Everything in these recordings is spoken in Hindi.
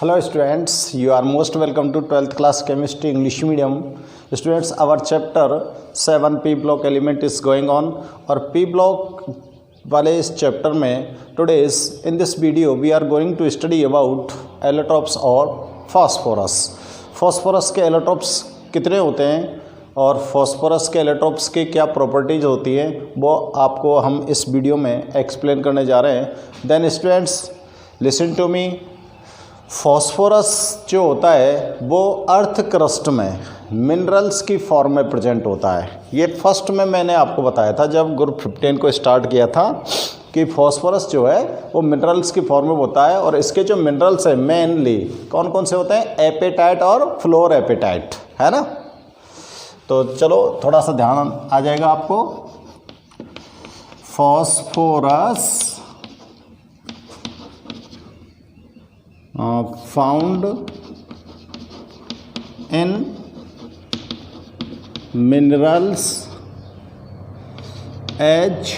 Hello students, you are most welcome to 12th class chemistry English medium. Students, our chapter 7 P block element is going on और P block वाले इस चैप्टर में today's in this video we are going to study about allotropes और phosphorus. phosphorus के allotropes कितने होते हैं और phosphorus के allotropes की क्या प्रॉपर्टीज़ होती हैं वो आपको हम इस वीडियो में एक्सप्लेन करने जा रहे हैं. Then students listen to me. Phosphorus जो होता है वो अर्थ क्रस्ट में मिनरल्स की फॉर्म में प्रेजेंट होता है. ये फर्स्ट में मैंने आपको बताया था जब ग्रुप 15 को स्टार्ट किया था कि फॉस्फोरस जो है वो मिनरल्स की फॉर्म में होता है और इसके जो मिनरल्स है मेनली कौन कौन से होते हैं, एपेटाइट और फ्लोर एपेटाइट, है ना. तो चलो थोड़ा सा ध्यान आ जाएगा आपको. Phosphorus found in minerals as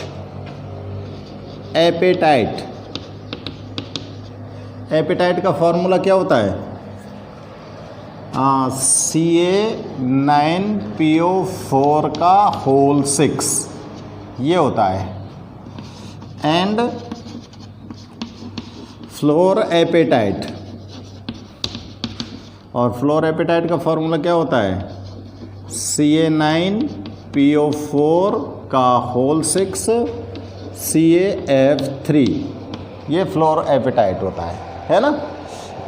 apatite. Apatite का फॉर्मूला क्या होता है? Ca9PO4 का होल 6 ये होता है. एंड फ्लोर एपेटाइट, और फ्लोर एपेटाइट का फॉर्मूला क्या होता है? Ca9PO4 का होल 6 CaF3. ये फ्लोर एपेटाइट होता है ना.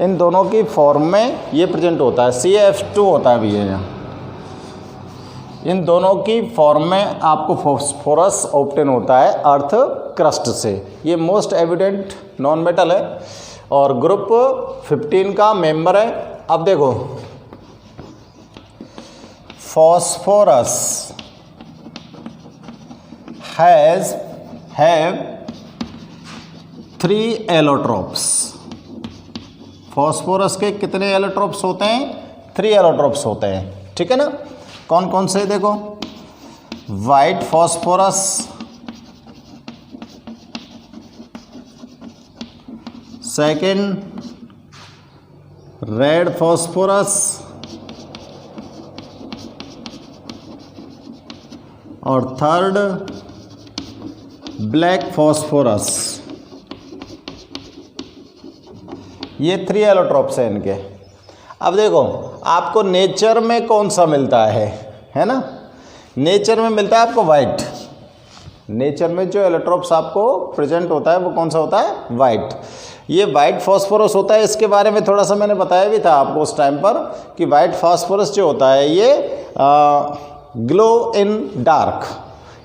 इन दोनों की फॉर्म में ये प्रेजेंट होता है. CaF2 होता है भी ये. इन दोनों की फॉर्म में आपको फॉस्फोरस ऑब्टेन होता है अर्थ क्रस्ट से. ये मोस्ट एविडेंट नॉन मेटल है और ग्रुप 15 का मेंबर है. अब देखो फॉस्फोरस हैव 3 एलोट्रोप्स. फॉस्फोरस के कितने एलोट्रोप्स होते हैं? 3 एलोट्रोप्स होते हैं. ठीक है ना. कौन कौन से? देखो white phosphorus, second red phosphorus और थर्ड ब्लैक फॉस्फोरस. ये 3 एलोट्रोप्स हैं इनके. अब देखो आपको नेचर में कौन सा मिलता है ना. नेचर में मिलता है आपको वाइट. नेचर में जो एलोट्रोप्स आपको प्रेजेंट होता है वो कौन सा होता है? वाइट. ये वाइट फॉस्फोरस होता है. इसके बारे में थोड़ा सा मैंने बताया भी था आपको उस टाइम पर कि वाइट फॉस्फोरस जो होता है ये ग्लो इन डार्क,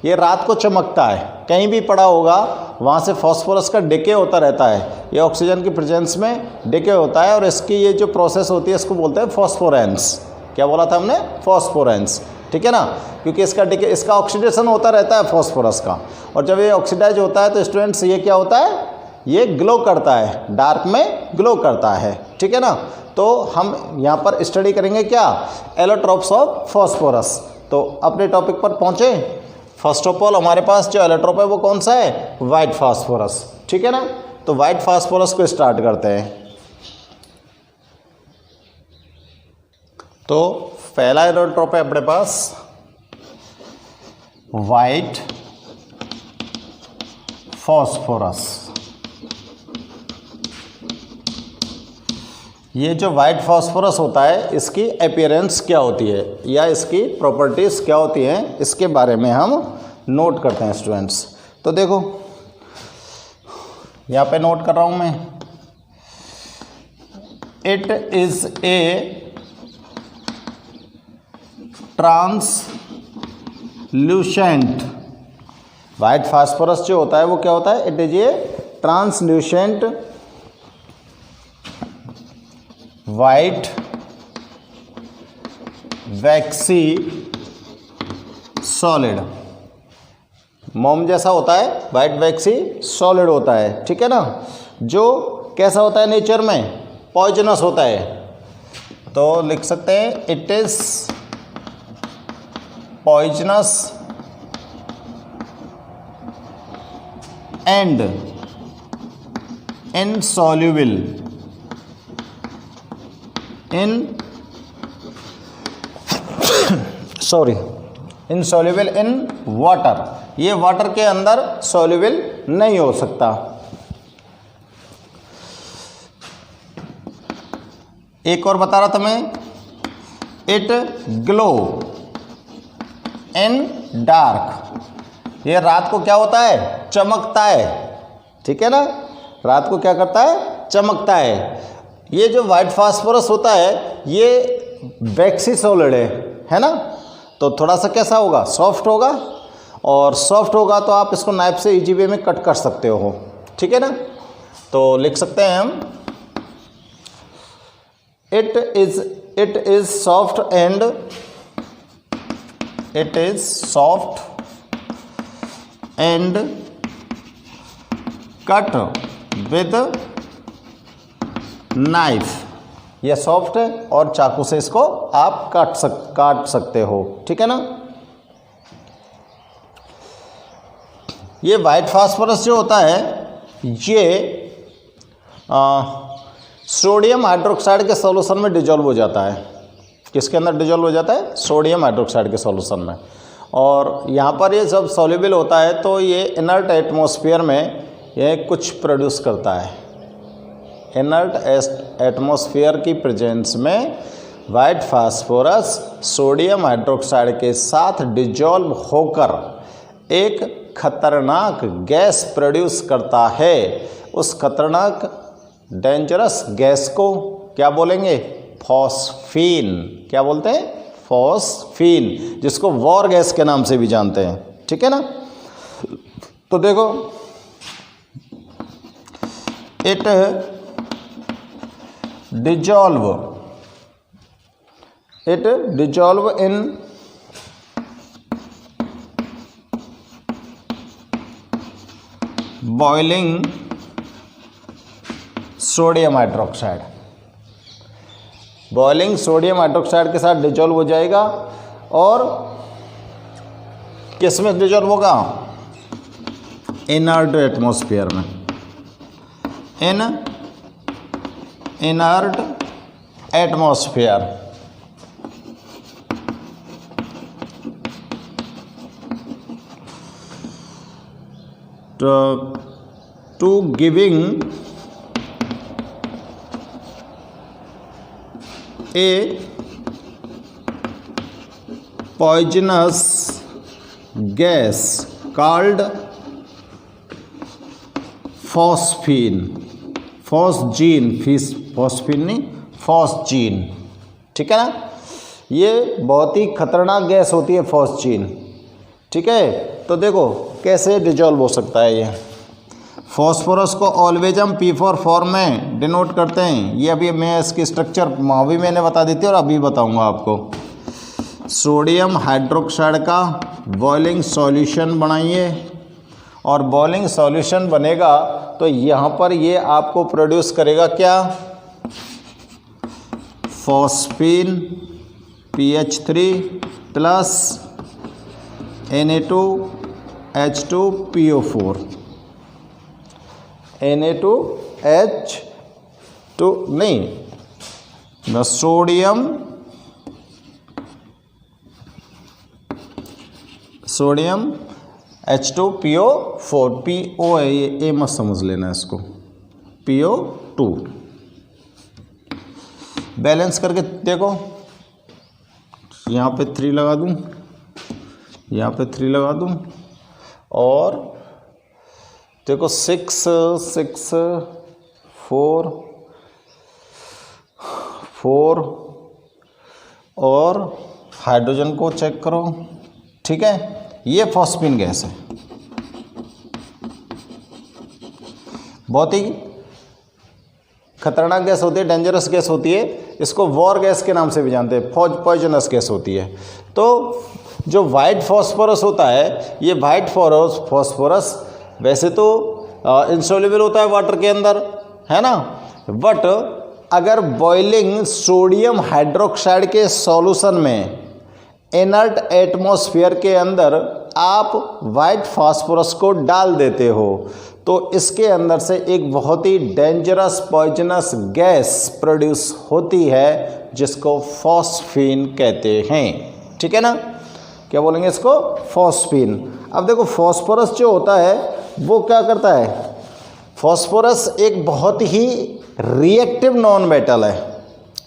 ये रात को चमकता है. कहीं भी पड़ा होगा वहाँ से फॉस्फोरस का डिके होता रहता है. ये ऑक्सीजन की प्रेजेंस में डिके होता है और इसकी ये जो प्रोसेस होती है इसको बोलते हैं फॉस्फोरेंस. क्या बोला था हमने? फॉस्फोरेंस. ठीक है ना. क्योंकि इसका डिके, इसका ऑक्सीडेशन होता रहता है फॉस्फोरस का. और जब ये ऑक्सीडाइज होता है तो स्टूडेंट्स ये क्या होता है? ये ग्लो करता है, डार्क में ग्लो करता है. ठीक है ना. तो हम यहाँ पर स्टडी करेंगे क्या? Allotropes of phosphorus. तो अपने टॉपिक पर पहुँचे. फर्स्ट ऑफ ऑल हमारे पास जो एलोट्रोप है वो कौन सा है? White phosphorus. ठीक है ना. तो वाइट फास्फोरस को स्टार्ट करते हैं. तो पहला एलोट्रोप है अपने पास वाइट फास्फोरस. ये जो वाइट फास्फोरस होता है इसकी अपीयरेंस क्या होती है या इसकी प्रॉपर्टीज़ क्या होती हैं इसके बारे में हम नोट करते हैं स्टूडेंट्स. तो देखो यहाँ पे नोट कर रहा हूँ मैं. It is a translucent. White phosphorus जो होता है वो क्या होता है? It is a translucent white vaccine solid. मोम जैसा होता है, वाइट वैक्सी सॉलिड होता है. ठीक है ना. जो कैसा होता है नेचर में? पॉइजनस होता है. तो लिख सकते हैं it is poisonous and insoluble insoluble in water, ये वाटर के अंदर सॉल्युबल नहीं हो सकता। एक और बता रहा था मैं, इट ग्लो इन डार्क, ये रात को क्या होता है, चमकता है, ठीक है ना, रात को क्या करता है, चमकता है। ये जो वाइट फास्फोरस होता है ये वैक्सी सॉलिड है ना, तो थोड़ा सा कैसा होगा, सॉफ्ट होगा, और सॉफ्ट होगा तो आप इसको नाइफ से इजी वे में कट कर सकते हो, ठीक है ना। तो लिख सकते हैं हम, it is soft and it is soft and cut with knife, यह सॉफ्ट है और चाकू से इसको आप काट सकते हो, ठीक है ना। ये वाइट फास्फोरस जो होता है ये सोडियम हाइड्रोक्साइड के सॉल्यूशन में डिजॉल्व हो जाता है। किसके अंदर डिजॉल्व हो जाता है, सोडियम हाइड्रोक्साइड के सॉल्यूशन में। और यहाँ पर ये जब सॉल्युबल होता है तो ये इनर्ट एटमॉस्फेयर में ये कुछ प्रोड्यूस करता है। इनर्ट एटमॉस्फेयर की प्रेजेंस में वाइट फास्फोरस सोडियम हाइड्रोक्साइड के साथ डिजॉल्व होकर एक खतरनाक गैस प्रोड्यूस करता है। उस खतरनाक डेंजरस गैस को क्या बोलेंगे, फॉस्फीन। क्या बोलते हैं, फॉस्फीन, जिसको वॉर गैस के नाम से भी जानते हैं, ठीक है ना। तो देखो, it dissolve in boiling sodium hydroxide, boiling sodium hydroxide के साथ डिजॉल्व हो जाएगा। और किस में डिजॉल्व होगा, इनर्ट एटमॉस्फेयर में, inert atmosphere. to giving a poisonous gas called phosphine, phosphine नहीं, फॉस्जीन, ठीक है ना। ये बहुत ही खतरनाक गैस होती है फॉस्जीन, ठीक है। तो देखो कैसे डिजॉल्व हो सकता है ये। फॉस्फोरस को ऑलवेज हम P4 फॉर्म में डिनोट करते हैं। ये अभी मैं इसकी स्ट्रक्चर अभी मैंने बता दी थी और अभी बताऊंगा आपको। सोडियम हाइड्रोक्साइड का बॉइलिंग सॉल्यूशन बनाइए और बॉइलिंग सॉल्यूशन बनेगा तो यहाँ पर ये आपको प्रोड्यूस करेगा क्या, phosphine PH3 plus Na2H2PO4, Na2H2 नहीं, द सोडियम H2PO4, PO है ये, मत समझ लेना इसको, PO2। बैलेंस करके देखो, यहाँ पे 3 लगा दूँ, यहाँ पे 3 लगा दूँ, और देखो 6 6 4 4 और हाइड्रोजन को चेक करो, ठीक है। ये फॉस्फीन गैस है, बहुत ही खतरनाक गैस होती है, डेंजरस गैस होती है। इसको वॉर गैस के नाम से भी जानते हैं, पॉइजनस गैस होती है। तो जो वाइट फॉस्फोरस होता है, ये वाइट फॉस्फोरस वैसे तो इंसॉल्युबल होता है वाटर के अंदर, है ना, बट अगर बॉइलिंग सोडियम हाइड्रोक्साइड के सॉल्यूशन में इनर्ट एटमॉस्फेयर के अंदर आप वाइट फास्फोरस को डाल देते हो तो इसके अंदर से एक बहुत ही डेंजरस पॉइजनस गैस प्रोड्यूस होती है जिसको फॉस्फीन कहते हैं। ठीक है ना, क्या बोलेंगे इसको? फॉस्फीन। अब देखो फॉस्फोरस जो होता है वो क्या करता है? फॉस्फोरस एक बहुत ही रिएक्टिव नॉन मेटल है।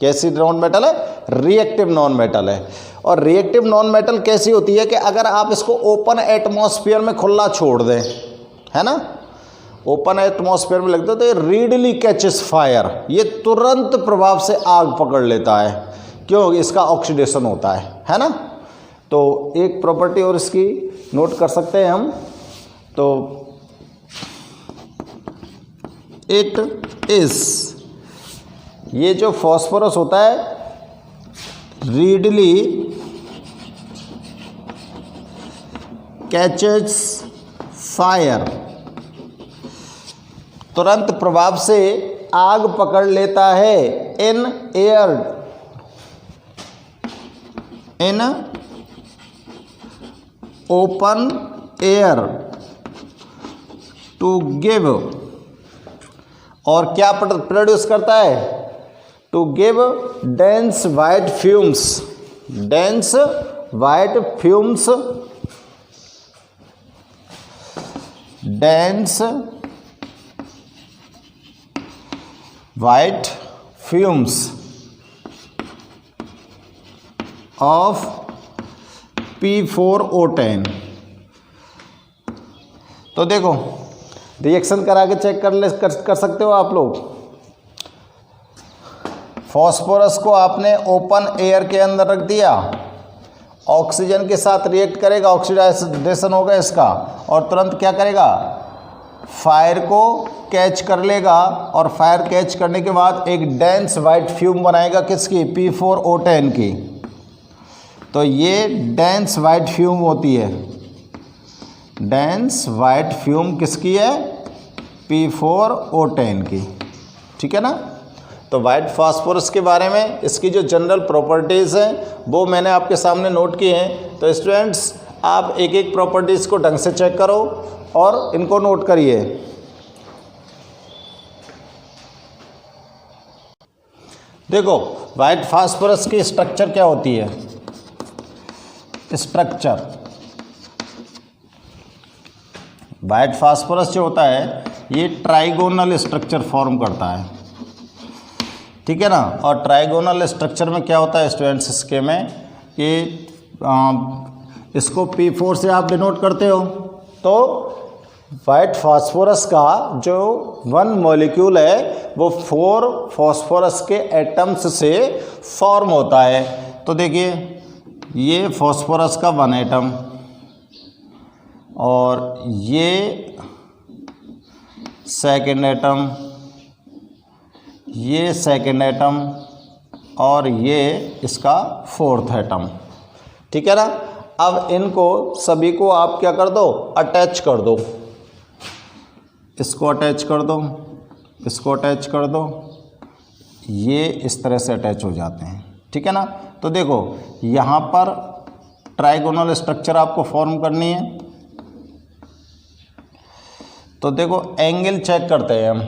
कैसी नॉन मेटल है? रिएक्टिव नॉन मेटल है। और रिएक्टिव नॉन मेटल कैसी होती है कि अगर आप इसको ओपन एटमॉस्फेयर में खुला छोड़ दें, है ना, ओपन एटमॉस्फेयर में लग दो तो ये रीडली कैचेस फायर, ये तुरंत प्रभाव से आग पकड़ लेता है। क्यों? इसका ऑक्सीडेशन होता है ना। तो एक प्रॉपर्टी और इसकी नोट कर सकते हैं हम, तो इट इज, ये जो फॉस्फोरस होता है रीडली कैचेस फायर, तुरंत प्रभाव से आग पकड़ लेता है in air, in open air to give, और क्या प्रोड्यूस करता है? To give dense white fumes, dense white fumes, dense white fumes of P4O10। तो देखो रिएक्शन करा के चेक कर सकते हो आप लोग। फॉस्फोरस को आपने ओपन एयर के अंदर रख दिया, ऑक्सीजन के साथ रिएक्ट करेगा, ऑक्सीडाइजेशन होगा इसका, और तुरंत क्या करेगा? फायर को कैच कर लेगा, और फायर कैच करने के बाद एक डेंस वाइट फ्यूम बनाएगा किसकी? P4O10 की। तो ये डेंस वाइट फ्यूम होती है, डेंस वाइट फ्यूम किसकी है? P4O10 की। ठीक है ना। तो वाइट फास्फोरस के बारे में इसकी जो जनरल प्रॉपर्टीज़ हैं वो मैंने आपके सामने नोट की हैं। तो स्टूडेंट्स आप एक एक प्रॉपर्टीज़ को ढंग से चेक करो और इनको नोट करिए। देखो वाइट फास्फोरस की स्ट्रक्चर क्या होती है? स्ट्रक्चर, वाइट फास्फोरस जो होता है ये ट्राइगोनल स्ट्रक्चर फॉर्म करता है। ठीक है ना। और ट्राइगोनल स्ट्रक्चर में क्या होता है स्टूडेंट्स इसके में कि इसको P4 से आप डिनोट करते हो। तो वाइट फास्फोरस का जो वन मॉलिक्यूल है वो 4 फास्फोरस के एटम्स से फॉर्म होता है। तो देखिए ये फास्फोरस का 1 एटम, और ये सेकंड एटम, ये सेकंड एटम, और ये इसका 4th एटम। ठीक है ना। अब इनको सभी को आप क्या कर दो? अटैच कर दो। इसको अटैच कर दो, इसको अटैच कर दो, ये इस तरह से अटैच हो जाते हैं। ठीक है ना। तो देखो यहाँ पर ट्राइगोनल स्ट्रक्चर आपको फॉर्म करनी है। तो देखो एंगल चेक करते हैं हम।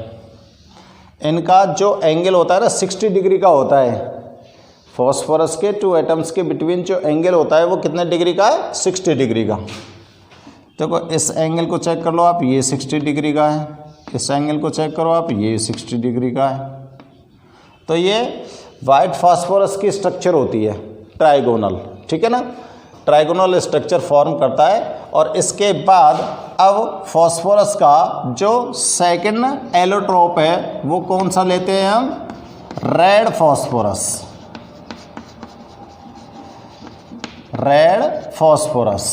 इनका जो एंगल होता है ना 60 डिग्री का होता है। फॉस्फोरस के 2 एटम्स के बिटवीन जो एंगल होता है वो कितने डिग्री का है? 60 डिग्री का। देखो इस एंगल को चेक कर लो आप, ये 60 डिग्री का है। इस एंगल को चेक करो आप, ये 60 डिग्री का है। तो ये वाइट फास्फोरस की स्ट्रक्चर होती है ट्राइगोनल। ठीक है ना। ट्राइगोनल स्ट्रक्चर फॉर्म करता है। और इसके बाद अब फास्फोरस का जो सेकंड एलोट्रोप है वो कौन सा लेते हैं हम? Red phosphorus, red phosphorus.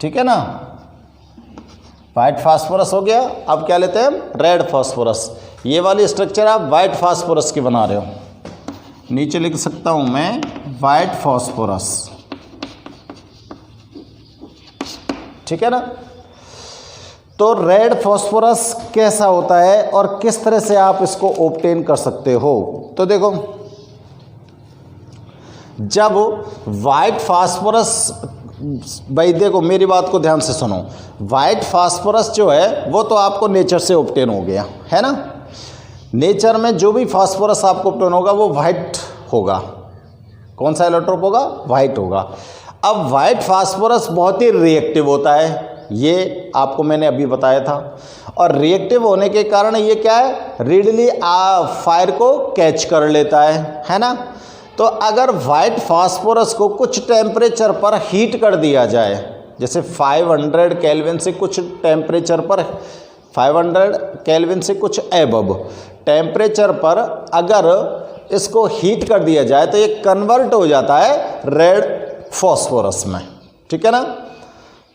ठीक है ना। वाइट फास्फोरस हो गया, अब क्या लेते हैं हम? Red phosphorus. ये वाली स्ट्रक्चर आप वाइट फास्फोरस की बना रहे हो, नीचे लिख सकता हूं मैं वाइट फास्फोरस। ठीक है ना। तो रेड फास्फोरस कैसा होता है और किस तरह से आप इसको ऑब्टेन कर सकते हो? तो देखो जब वाइट फास्फोरस भाई देखो मेरी बात को ध्यान से सुनो, वाइट फास्फोरस जो है वो तो आपको नेचर से ऑब्टेन हो गया है ना। नेचर में जो भी फास्फोरस आपको ऑब्टेन होगा वो वाइट होगा। कौन सा एलोट्रोप होगा? वाइट होगा। अब वाइट फास्फोरस बहुत ही रिएक्टिव होता है, ये आपको मैंने अभी बताया था। और रिएक्टिव होने के कारण ये क्या है, रीडली फायर को कैच कर लेता है ना। तो अगर वाइट फास्फोरस को कुछ टेम्परेचर पर हीट कर दिया जाए, जैसे 500 केल्विन से कुछ टेम्परेचर पर, 500 केल्विन से कुछ एबव टेम्परेचर पर अगर इसको हीट कर दिया जाए तो ये कन्वर्ट हो जाता है रेड फास्फोरस में, ठीक है ना।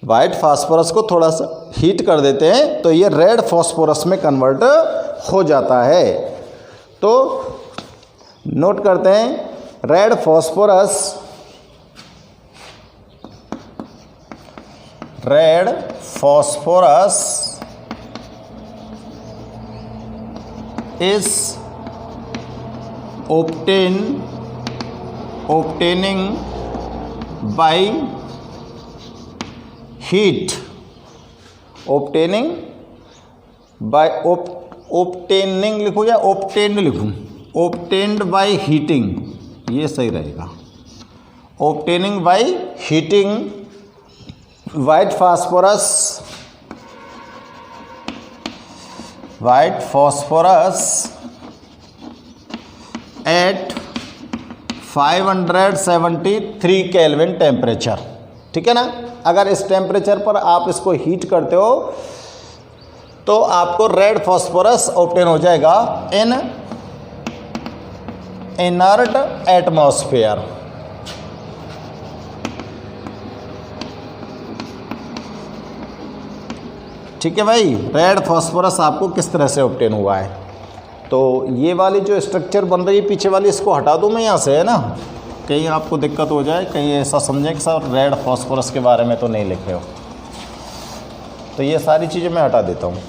वाइट फास्फोरस को थोड़ा सा हीट कर देते हैं तो ये रेड फास्फोरस में कन्वर्ट हो जाता है। तो नोट करते हैं, red phosphorus, red phosphorus is obtaining by heat, obtaining by obtaining लिखूँ या obtained लिखूँ? obtained by heating, ये सही रहेगा। obtaining by heating white phosphorus at 573 kelvin temperature, ठीक है ना। अगर इस टेम्परेचर पर आप इसको हीट करते हो तो आपको रेड फास्फोरस ऑब्टेन हो जाएगा इन इनर्ट एटमॉस्फेयर। ठीक है भाई, रेड फास्फोरस आपको किस तरह से ऑब्टेन हुआ है। तो ये वाली जो स्ट्रक्चर बन रही है पीछे वाली, इसको हटा दूँ मैं यहाँ से, है ना, कहीं आपको दिक्कत हो जाए, कहीं ऐसा समझें कि सर रेड फास्फोरस के बारे में तो नहीं लिख रहे हो। तो ये सारी चीज़ें मैं हटा देता हूँ।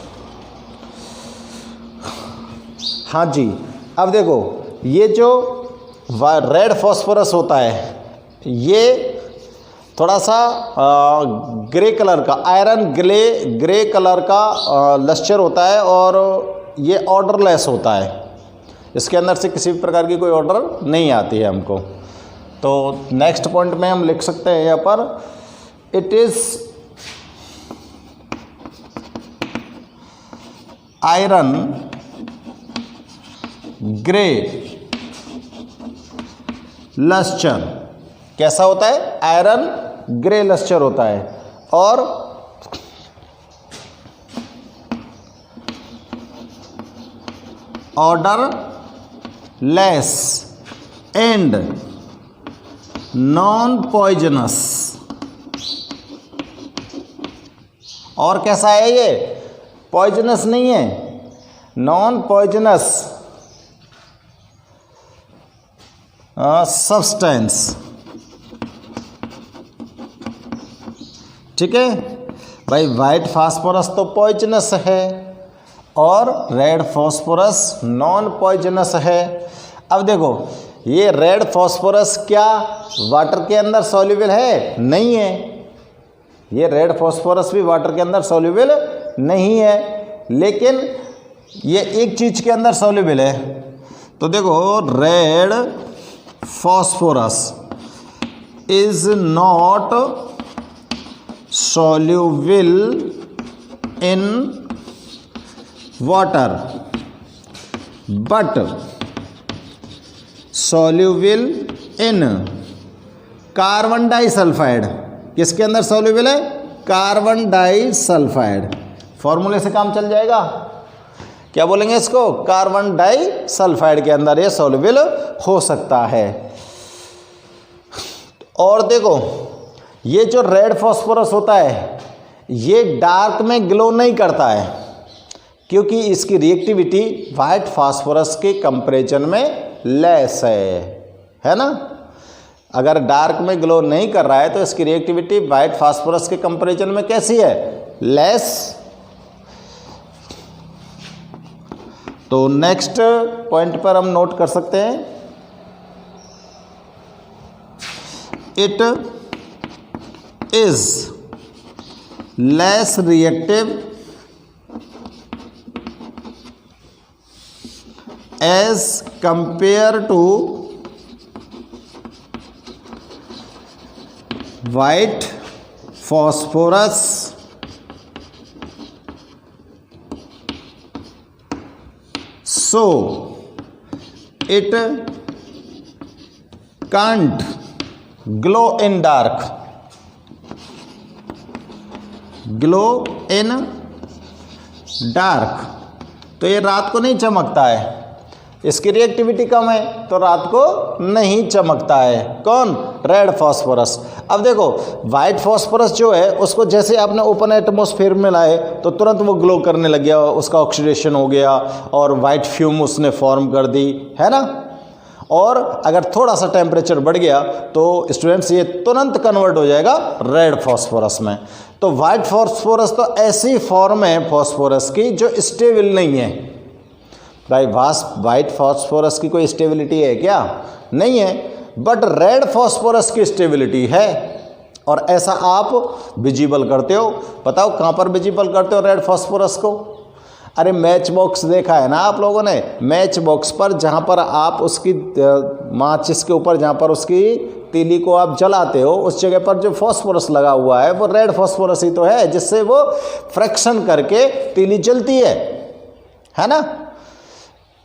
हाँ जी, अब देखो ये जो रेड फास्फोरस होता है ये थोड़ा सा ग्रे कलर का, आयरन ग्रे कलर का लस्टर होता है और ये ऑर्डरलेस होता है। इसके अंदर से किसी भी प्रकार की कोई ऑर्डर नहीं आती है हमको। तो नेक्स्ट पॉइंट में हम लिख सकते हैं यहाँ पर, it is iron grey lustre. कैसा होता है? आयरन ग्रे लस्टर होता है और odourless and non poisonous. और कैसा है ये? पॉइजनस नहीं है, नॉन पॉइजनस सब्सटेंस, ठीक है भाई। वाइट फास्फोरस तो पॉइजनस है और रेड फास्फोरस नॉन पॉइजनस है। अब देखो ये रेड फास्फोरस क्या वाटर के अंदर सॉल्युबल है? नहीं है। ये रेड फास्फोरस भी वाटर के अंदर सॉल्युबल नहीं है, लेकिन ये एक चीज़ के अंदर सॉल्युबल है। तो देखो red phosphorus is not soluble in water but soluble in carbon disulphide. किसके अंदर सॉल्युबल है? Carbon disulphide. फॉर्मूले से काम चल जाएगा। क्या बोलेंगे इसको? कार्बन डाइसल्फाइड के अंदर ये सॉल्युबल हो सकता है। और देखो ये जो रेड फास्फोरस होता है ये डार्क में ग्लो नहीं करता है, क्योंकि इसकी रिएक्टिविटी वाइट फास्फोरस के कंपैरिजन में लेस है ना। अगर डार्क में ग्लो नहीं कर रहा है तो इसकी रिएक्टिविटी वाइट फास्फोरस के कंपैरिजन में कैसी है? लेस। तो नेक्स्ट पॉइंट पर हम नोट कर सकते हैं, it is less reactive as compare to white phosphorus so it can't glow in dark तो ये रात को नहीं चमकता है, इसकी रिएक्टिविटी कम है तो रात को नहीं चमकता है। कौन? Red phosphorus. अब देखो वाइट फॉस्फोरस जो है उसको जैसे आपने ओपन एटमॉस्फेयर में लाए तो तुरंत वो ग्लो करने लग गया, उसका ऑक्सीडेशन हो गया और वाइट फ्यूम उसने फॉर्म कर दी, है ना। और अगर थोड़ा सा टेम्परेचर बढ़ गया तो स्टूडेंट्स ये तुरंत कन्वर्ट हो जाएगा रेड फॉस्फोरस में। तो वाइट फॉस्फोरस तो ऐसी फॉर्म है फॉस्फोरस की जो स्टेबल नहीं है। भाई वाइट फॉस्फोरस की कोई स्टेबिलिटी है क्या? नहीं है, बट रेड फॉस्फोरस की स्टेबिलिटी है। और ऐसा आप विजिबल करते हो, बताओ कहाँ पर विजिबल करते हो रेड फॉस्फोरस को? अरे मैच बॉक्स देखा है ना आप लोगों ने? मैच बॉक्स पर जहाँ पर आप उसकी माचिस के ऊपर जहाँ पर उसकी तीली को आप जलाते हो उस जगह पर जो फॉस्फोरस लगा हुआ है वो रेड फॉस्फोरस ही तो है, जिससे वो फ्रैक्शन करके तीली जलती है ना।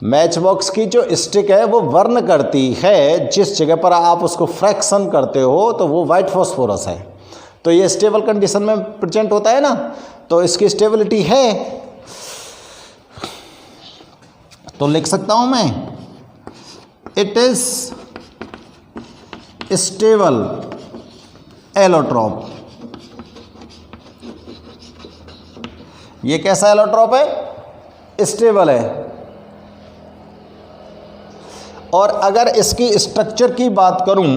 मैच बॉक्स की जो स्टिक है वो वर्न करती है, जिस जगह पर आप उसको फ्रैक्शन करते हो तो वो वाइट फॉस्फोरस है। तो ये स्टेबल कंडीशन में प्रेजेंट होता है ना, तो इसकी स्टेबिलिटी है। तो लिख सकता हूं मैं इट इज स्टेबल एलोट्रॉप। ये कैसा एलोट्रॉप है? स्टेबल है। और अगर इसकी स्ट्रक्चर की बात करूं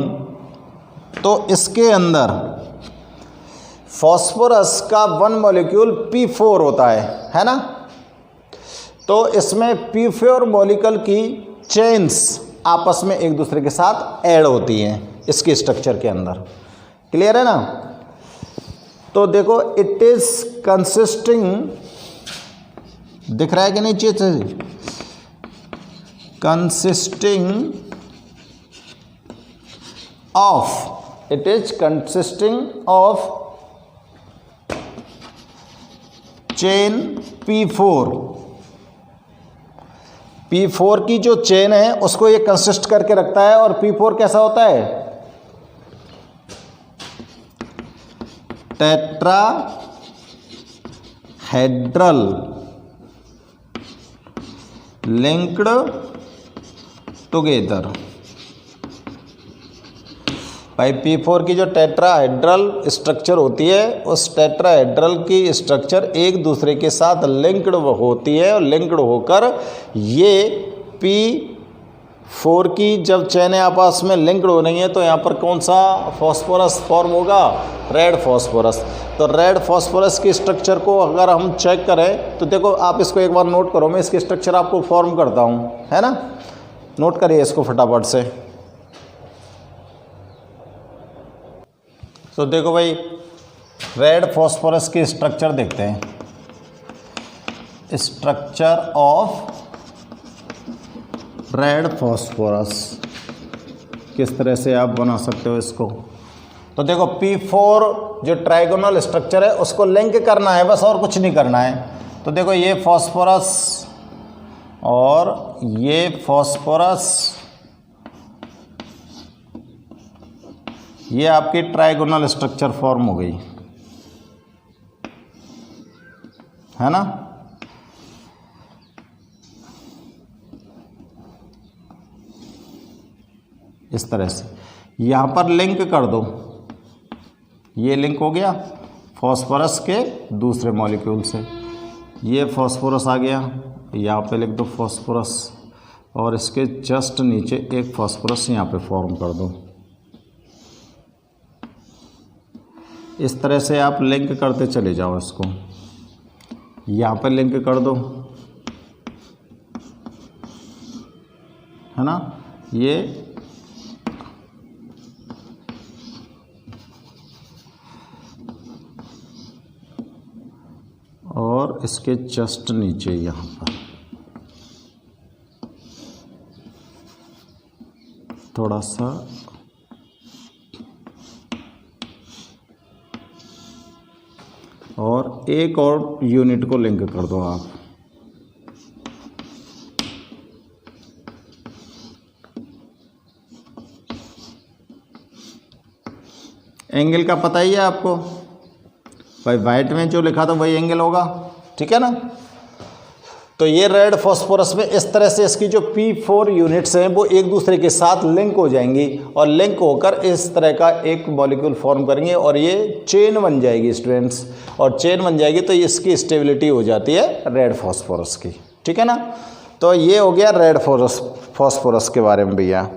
तो इसके अंदर फॉस्फोरस का 1 मॉलिक्यूल P4 होता है ना। तो इसमें P4 मॉलिक्यूल की चेन्स आपस में एक दूसरे के साथ ऐड होती हैं इसकी स्ट्रक्चर के अंदर। क्लियर है ना? तो देखो इट इज कंसिस्टिंग, दिख रहा है कि नहीं चीज? consisting of chain P4 की जो चेन है उसको ये कंसिस्ट करके रखता है। और P4 कैसा होता है? Tetrahedral linked together. भाई P4 की जो टेट्राहेड्रल स्ट्रक्चर होती है उस टेट्राहेड्रल की स्ट्रक्चर एक दूसरे के साथ लिंक्ड होती है और लिंक्ड होकर ये P4 की जब चैनें आपस में लिंक्ड हो रही हैं तो यहाँ पर कौन सा फॉस्फोरस फॉर्म होगा? Red phosphorus. तो रेड फॉस्फोरस की स्ट्रक्चर को अगर हम चेक करें तो देखो आप इसको एक बार नोट करो, मैं इसकी स्ट्रक्चर आपको फॉर्म करता हूँ, है ना। नोट करिए इसको फटाफट से। तो देखो भाई रेड फॉस्फोरस की स्ट्रक्चर देखते हैं। स्ट्रक्चर ऑफ रेड फॉस्फोरस किस तरह से आप बना सकते हो इसको? तो देखो P4 जो ट्राइगोनल स्ट्रक्चर है उसको लिंक करना है बस, और कुछ नहीं करना है। तो देखो ये फॉस्फोरस और ये फॉस्फोरस, ये आपकी ट्राइगोनल स्ट्रक्चर फॉर्म हो गई, है ना। इस तरह से यहाँ पर लिंक कर दो, ये लिंक हो गया फॉस्फोरस के दूसरे मॉलिक्यूल से। ये फॉस्फोरस आ गया, यहाँ पे लिख दो फॉस्फोरस और इसके जस्ट नीचे एक फॉस्फोरस यहाँ पे फॉर्म कर दो। इस तरह से आप लिंक करते चले जाओ इसको। यहाँ पे लिंक कर दो, है ना। इसके जस्ट नीचे यहाँ पर थोड़ा सा और एक और यूनिट को लिंक कर दो आप। एंगल का पता ही है आपको भाई, वाइट में जो लिखा था वही एंगल होगा, ठीक है ना। तो ये रेड फॉस्फोरस में इस तरह से इसकी जो P4 यूनिट्स हैं वो एक दूसरे के साथ लिंक हो जाएंगी और लिंक होकर इस तरह का एक मॉलिक्यूल फॉर्म करेंगे और ये चेन बन जाएगी स्टूडेंट्स। और चेन बन जाएगी तो इसकी स्टेबिलिटी हो जाती है रेड फॉस्फोरस की, ठीक है ना। तो ये हो गया रेड फॉस्फोरस के बारे में भैया।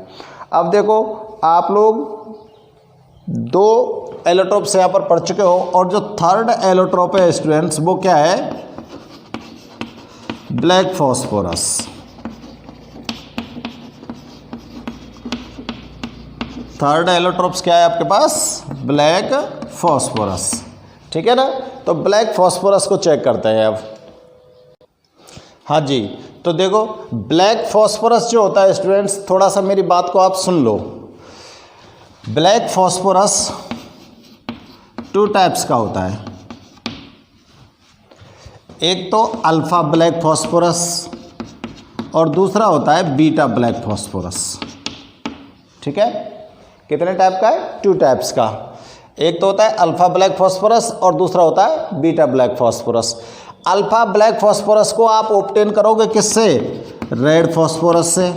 अब देखो आप लोग 2 एलोट्रोप्स यहाँ पर पढ़ चुके हो और जो थर्ड एलोट्रोप है स्टूडेंट्स वो क्या है, ब्लैक फॉस्फोरस। थर्ड एलोट्रोप्स क्या है आपके पास, ब्लैक फॉस्फोरस, ठीक है ना। तो ब्लैक फॉस्फोरस को चेक करते हैं अब। हाँ जी, तो देखो ब्लैक फॉस्फोरस जो होता है स्टूडेंट्स, थोड़ा सा मेरी बात को आप सुन लो। ब्लैक फॉस्फोरस 2 टाइप्स का होता है, एक तो अल्फ़ा ब्लैक फॉस्फोरस और दूसरा होता है बीटा ब्लैक फॉस्फोरस, ठीक है। कितने टाइप का है, 2 टाइप्स का। एक तो होता है अल्फ़ा ब्लैक फॉस्फोरस और दूसरा होता है beta black phosphorus. Alpha black phosphorus को आप ऑब्टेन करोगे किससे, रेड फॉस्फोरस से।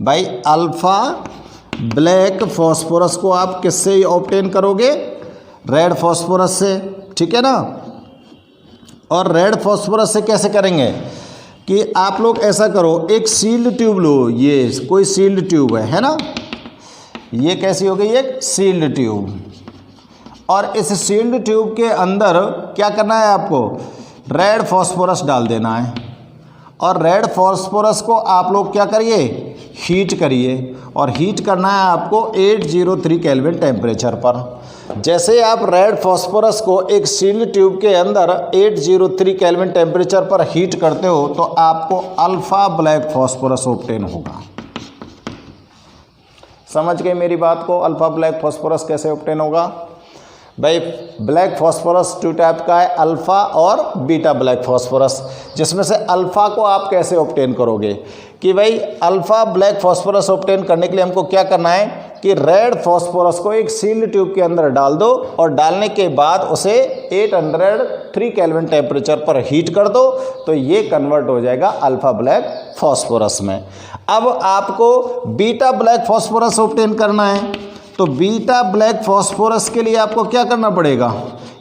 भाई अल्फ़ा ब्लैक फॉस्फोरस को आप किससे ऑब्टेन करोगे, रेड फॉस्फोरस से, ठीक है ना। और रेड फॉस्फोरस से कैसे करेंगे कि आप लोग ऐसा करो, एक सील्ड ट्यूब लो, ये कोई सील्ड ट्यूब है ना, ये कैसी हो गई, एक सील्ड ट्यूब। और इस सील्ड ट्यूब के अंदर क्या करना है आपको, रेड फॉस्फोरस डाल देना है। और रेड फॉस्फोरस को आप लोग क्या करिए, हीट करिए। और हीट करना है आपको 803 केल्विन टेम्परेचर पर। जैसे आप रेड फॉस्फोरस को एक सील्ड ट्यूब के अंदर 803 केल्विन टेम्परेचर पर हीट करते हो तो आपको अल्फ़ा ब्लैक फॉस्फोरस ऑब्टेन होगा। समझ गए मेरी बात को, अल्फ़ा ब्लैक फॉस्फोरस कैसे ऑब्टेन होगा। भाई ब्लैक फॉस्फोरस 2 टाइप का है, अल्फ़ा और बीटा ब्लैक फॉस्फोरस। जिसमें से अल्फ़ा को आप कैसे ऑब्टेन करोगे कि भाई अल्फ़ा ब्लैक फॉस्फोरस ऑब्टेन करने के लिए हमको क्या करना है कि रेड फॉस्फोरस को एक सील्ड ट्यूब के अंदर डाल दो और डालने के बाद उसे 803 केल्विन टेम्परेचर पर हीट कर दो तो ये कन्वर्ट हो जाएगा अल्फ़ा ब्लैक फॉस्फोरस में। अब आपको बीटा ब्लैक फॉस्फोरस ऑब्टेन करना है, तो बीटा ब्लैक फॉस्फोरस के लिए आपको क्या करना पड़ेगा,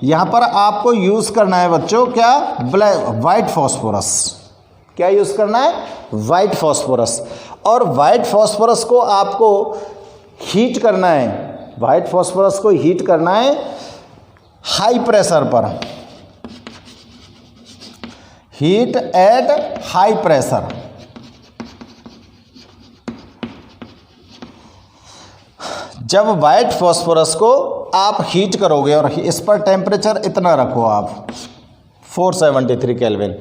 यहाँ पर आपको यूज़ करना है बच्चों क्या, वाइट फॉस्फोरस। क्या यूज़ करना है, वाइट फॉस्फोरस। और वाइट फॉस्फोरस को आपको हीट करना है, वाइट फॉस्फोरस को हीट करना है हाई प्रेशर पर, हीट एट हाई प्रेशर। जब वाइट फॉस्फोरस को आप हीट करोगे और इस पर टेम्परेचर इतना रखो आप 473 केल्विन।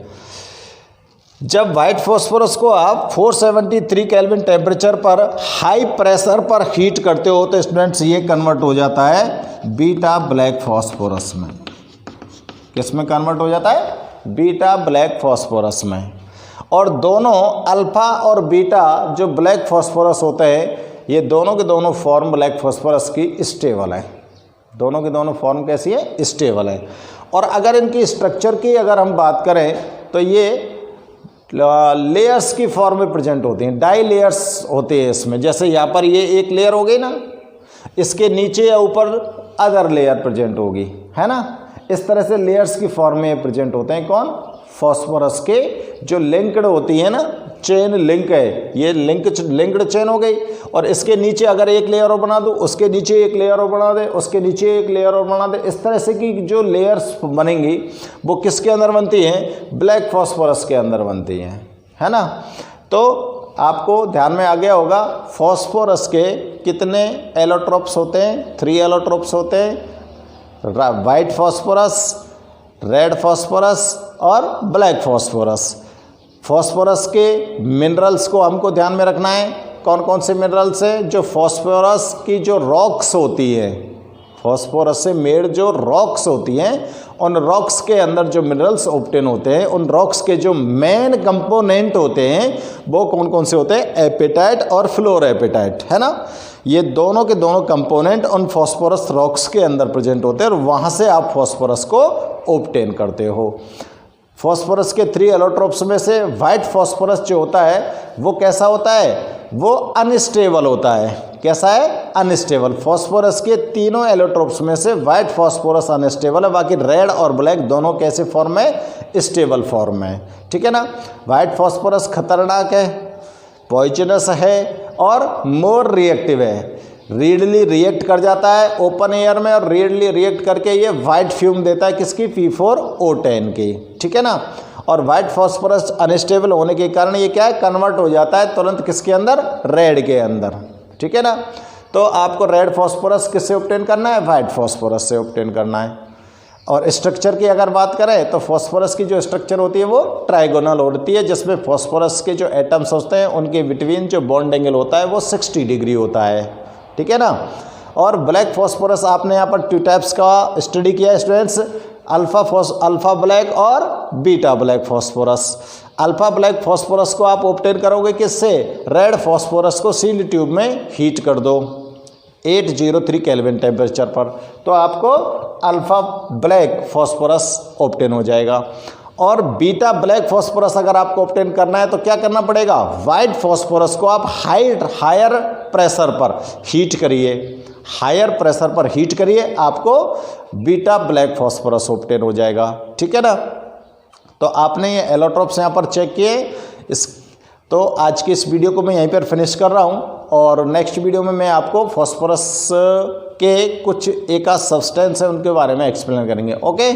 जब वाइट फॉस्फोरस को आप 473 केल्विन टेम्परेचर पर हाई प्रेशर पर हीट करते हो तो स्टूडेंट्स ये कन्वर्ट हो जाता है बीटा ब्लैक फॉस्फोरस में। किस में कन्वर्ट हो जाता है, बीटा ब्लैक फॉस्फोरस में। और दोनों अल्फ़ा और बीटा जो ब्लैक फॉस्फोरस होते हैं ये दोनों के दोनों फॉर्म ब्लैक फॉस्फोरस की स्टेबल है। दोनों के दोनों फॉर्म कैसी है, स्टेबल है। और अगर इनकी स्ट्रक्चर की अगर हम बात करें तो ये लेयर्स की फॉर्म में प्रेजेंट होती हैं, डाई लेयर्स होते हैं इसमें। जैसे यहाँ पर ये एक लेयर हो गई ना, इसके नीचे या ऊपर अदर लेयर प्रेजेंट होगी, है ना। इस तरह से लेयर्स की फॉर्म में प्रेजेंट होते हैं कौन, फॉस्फोरस के जो लिंक्ड होती है ना, चेन लिंक है, ये लिंक्ड चेन हो गई। और इसके नीचे अगर एक लेयर और बना दो, उसके नीचे एक लेयर और बना दे, उसके नीचे एक लेयर और बना दे, इस तरह से की जो लेयर्स बनेंगी वो किसके अंदर बनती हैं, ब्लैक फॉस्फोरस के अंदर बनती हैं, है ना। तो आपको ध्यान में आ गया होगा फॉस्फोरस के कितने एलोट्रोप्स होते हैं, 3 एलोट्रोप्स होते हैं, वाइट फॉस्फोरस, रेड फॉस्फोरस और ब्लैक फॉस्फोरस। फॉस्फोरस के मिनरल्स को हमको ध्यान में रखना है। कौन कौन से मिनरल्स हैं? जो फॉस्फोरस की जो रॉक्स होती हैं, फॉस्फोरस से मेड जो रॉक्स होती हैं, उन रॉक्स के अंदर जो मिनरल्स ऑब्टेन होते हैं, उन रॉक्स के जो मेन कंपोनेंट होते हैं वो कौन कौन से होते हैं? एपेटाइट और फ्लोरोएपेटाइट, है ना। ये दोनों के दोनों कंपोनेंट उन फॉस्फोरस रॉक्स के अंदर प्रेजेंट होते हैं और वहाँ से आप फॉस्फोरस को ऑब्टेन करते हो। फॉस्फोरस के 3 एलोट्रोप्स में से वाइट फॉस्फोरस जो होता है वो कैसा होता है? वो अनस्टेबल होता है। कैसा है? अनस्टेबल। फॉस्फोरस के तीनों एलोट्रोप्स में से वाइट फॉस्फोरस अनस्टेबल है, बाकी रेड और ब्लैक दोनों कैसे फॉर्म में? स्टेबल फॉर्म में, ठीक है ना। वाइट फॉस्फोरस खतरनाक है, पॉइजनस है और मोर रिएक्टिव है। रीडली रिएक्ट कर जाता है ओपन एयर में और रीडली रिएक्ट करके ये वाइट फ्यूम देता है किसकी? P4O10 की, ठीक है ना। और वाइट फॉस्फोरस अनस्टेबल होने के कारण ये क्या है? कन्वर्ट हो जाता है तुरंत किसके अंदर? रेड के अंदर, ठीक है ना। तो आपको रेड फॉस्फोरस किससे ऑब्टेन करना है? वाइट फॉस्फोरस से ऑब्टेन करना है। और स्ट्रक्चर की अगर बात करें तो फॉस्फोरस की जो स्ट्रक्चर होती है वो ट्राइगोनल होती है, जिसमें फॉस्फोरस के जो एटम्स होते हैं उनके बिटवीन जो बॉन्ड एंगल होता है वो 60 डिग्री होता है, ठीक है ना। और ब्लैक फॉस्फोरस आपने यहाँ पर 2 टाइप्स का स्टडी किया है स्टूडेंट्स, अल्फ़ा ब्लैक और beta black phosphorus. Alpha black phosphorus को आप ऑब्टेन करोगे किससे? रेड फॉस्फोरस को सील्ड ट्यूब में हीट कर दो 803 केल्विन टेम्परेचर पर, तो आपको अल्फ़ा ब्लैक फॉस्फोरस ऑब्टेन हो जाएगा। और बीटा ब्लैक फॉस्फोरस अगर आपको ऑब्टेन करना है तो क्या करना पड़ेगा? वाइट फॉस्फोरस को आप हायर प्रेशर पर हीट करिए, हायर प्रेशर पर हीट करिए, आपको बीटा ब्लैक फॉस्फोरस ऑब्टेन हो जाएगा, ठीक है ना। तो आपने ये एलोट्रोप्स यहाँ पर चेक किए। तो आज की इस वीडियो को मैं यहीं पर फिनिश कर रहा हूँ और नेक्स्ट वीडियो में मैं आपको फॉस्फोरस के कुछ एक सब्सटेंस है उनके बारे में एक्सप्लेन करेंगे। ओके।